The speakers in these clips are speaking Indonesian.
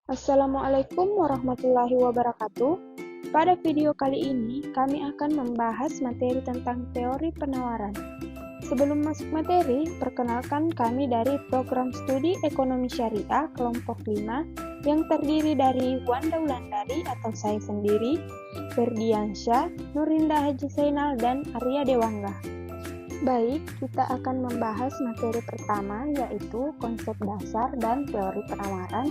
Assalamualaikum warahmatullahi wabarakatuh. Pada video kali ini, kami akan membahas materi tentang teori penawaran. Sebelum masuk materi, perkenalkan kami dari Program Studi Ekonomi Syariah Kelompok 5 yang terdiri dari Wanda Wulandari atau saya sendiri, Ferdiansyah, Nurinda Haji Zainal, dan Arya Dewangga. Baik, kita akan membahas materi pertama yaitu konsep dasar dan teori penawaran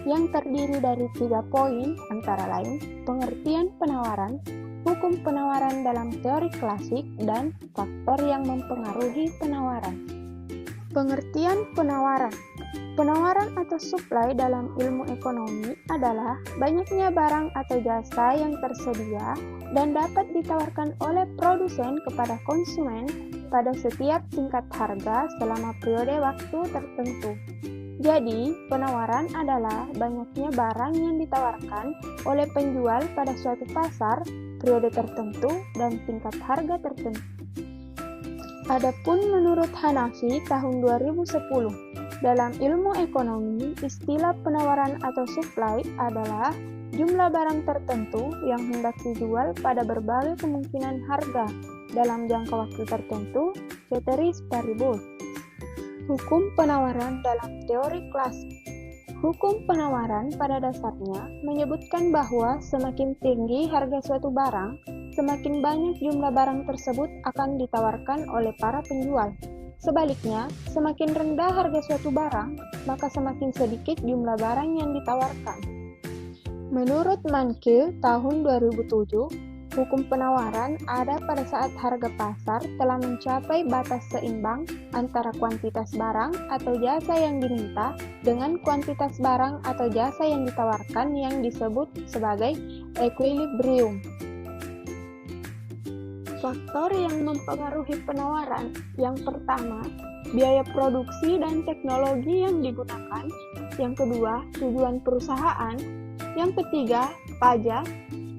yang terdiri dari 3 poin antara lain pengertian penawaran, hukum penawaran dalam teori klasik, dan faktor yang mempengaruhi penawaran. Pengertian penawaran. Penawaran atau supply dalam ilmu ekonomi adalah banyaknya barang atau jasa yang tersedia dan dapat ditawarkan oleh produsen kepada konsumen pada setiap tingkat harga selama periode waktu tertentu. Jadi, penawaran adalah banyaknya barang yang ditawarkan oleh penjual pada suatu pasar, periode tertentu, dan tingkat harga tertentu. Adapun menurut Hanafi tahun 2010, dalam ilmu ekonomi, istilah penawaran atau supply adalah jumlah barang tertentu yang hendak dijual pada berbagai kemungkinan harga dalam jangka waktu tertentu, ceteris paribus. Hukum penawaran dalam teori klasik. Hukum penawaran pada dasarnya menyebutkan bahwa semakin tinggi harga suatu barang, semakin banyak jumlah barang tersebut akan ditawarkan oleh para penjual. Sebaliknya, semakin rendah harga suatu barang, maka semakin sedikit jumlah barang yang ditawarkan. Menurut Mankil tahun 2007, hukum penawaran ada pada saat harga pasar telah mencapai batas seimbang antara kuantitas barang atau jasa yang diminta dengan kuantitas barang atau jasa yang ditawarkan yang disebut sebagai equilibrium. Faktor yang mempengaruhi penawaran. Yang pertama, biaya produksi dan teknologi yang digunakan. Yang kedua, tujuan perusahaan. Yang ketiga, pajak.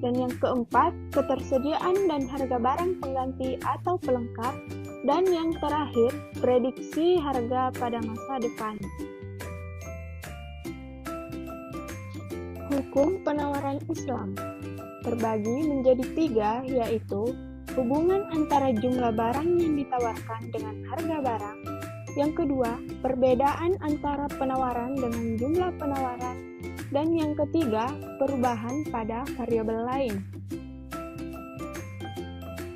Dan yang keempat, ketersediaan dan harga barang pengganti atau pelengkap. Dan yang terakhir, prediksi harga pada masa depan. Hukum penawaran Islam terbagi menjadi 3, yaitu hubungan antara jumlah barang yang ditawarkan dengan harga barang. Yang kedua, perbedaan antara penawaran dengan jumlah penawaran. Dan yang ketiga, perubahan pada variabel lain.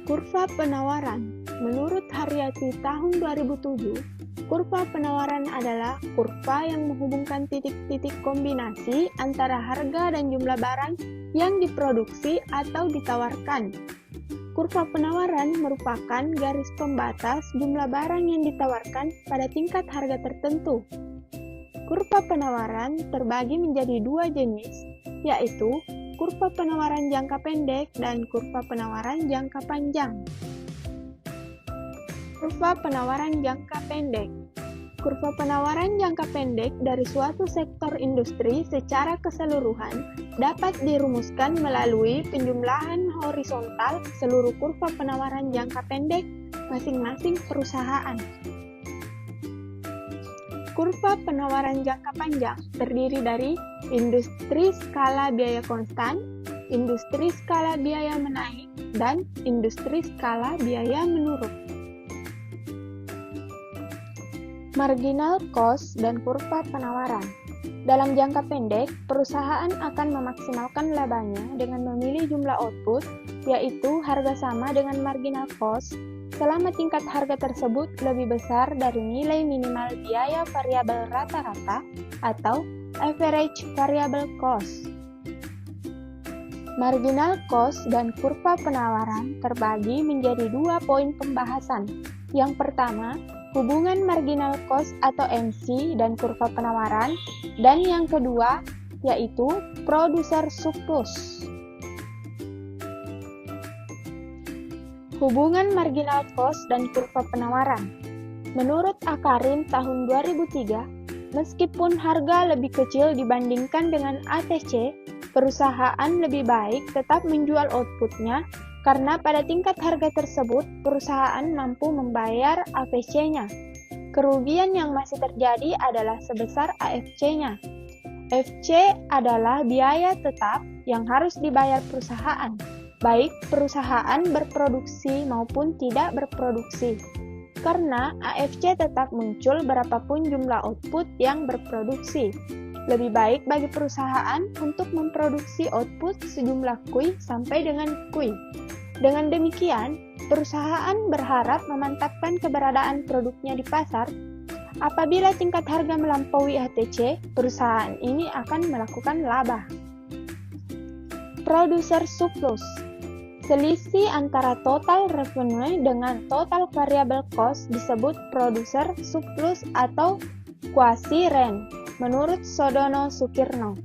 Kurva penawaran. Menurut Haryati tahun 2007, kurva penawaran adalah kurva yang menghubungkan titik-titik kombinasi antara harga dan jumlah barang yang diproduksi atau ditawarkan. Kurva penawaran merupakan garis pembatas jumlah barang yang ditawarkan pada tingkat harga tertentu. Kurva penawaran terbagi menjadi 2 jenis, yaitu kurva penawaran jangka pendek dan kurva penawaran jangka panjang. Kurva penawaran jangka pendek. Kurva penawaran jangka pendek dari suatu sektor industri secara keseluruhan dapat dirumuskan melalui penjumlahan horizontal seluruh kurva penawaran jangka pendek masing-masing perusahaan. Kurva penawaran jangka panjang terdiri dari industri skala biaya konstan, industri skala biaya menaik, dan industri skala biaya menurun. Marginal cost dan kurva penawaran. Dalam jangka pendek, perusahaan akan memaksimalkan labanya dengan memilih jumlah output, yaitu harga sama dengan marginal cost, selama tingkat harga tersebut lebih besar dari nilai minimal biaya variabel rata-rata atau average variable cost. Marginal cost dan kurva penawaran terbagi menjadi 2 poin pembahasan. Yang pertama, hubungan marginal cost atau MC dan kurva penawaran, dan yang kedua yaitu producer surplus. Hubungan marginal cost dan kurva penawaran. Menurut Akarin tahun 2003, meskipun harga lebih kecil dibandingkan dengan ATC, perusahaan lebih baik tetap menjual outputnya karena pada tingkat harga tersebut perusahaan mampu membayar AVC-nya. Kerugian yang masih terjadi adalah sebesar AFC-nya. FC adalah biaya tetap yang harus dibayar perusahaan, baik perusahaan berproduksi maupun tidak berproduksi. Karena AFC tetap muncul berapapun jumlah output yang berproduksi. Lebih baik bagi perusahaan untuk memproduksi output sejumlah kui sampai dengan kui. Dengan demikian, perusahaan berharap memantapkan keberadaan produknya di pasar. Apabila tingkat harga melampaui HTC, perusahaan ini akan melakukan laba. Producer surplus. Selisih antara total revenue dengan total variable cost disebut producer surplus atau quasi rent, menurut Sodono Sukirno.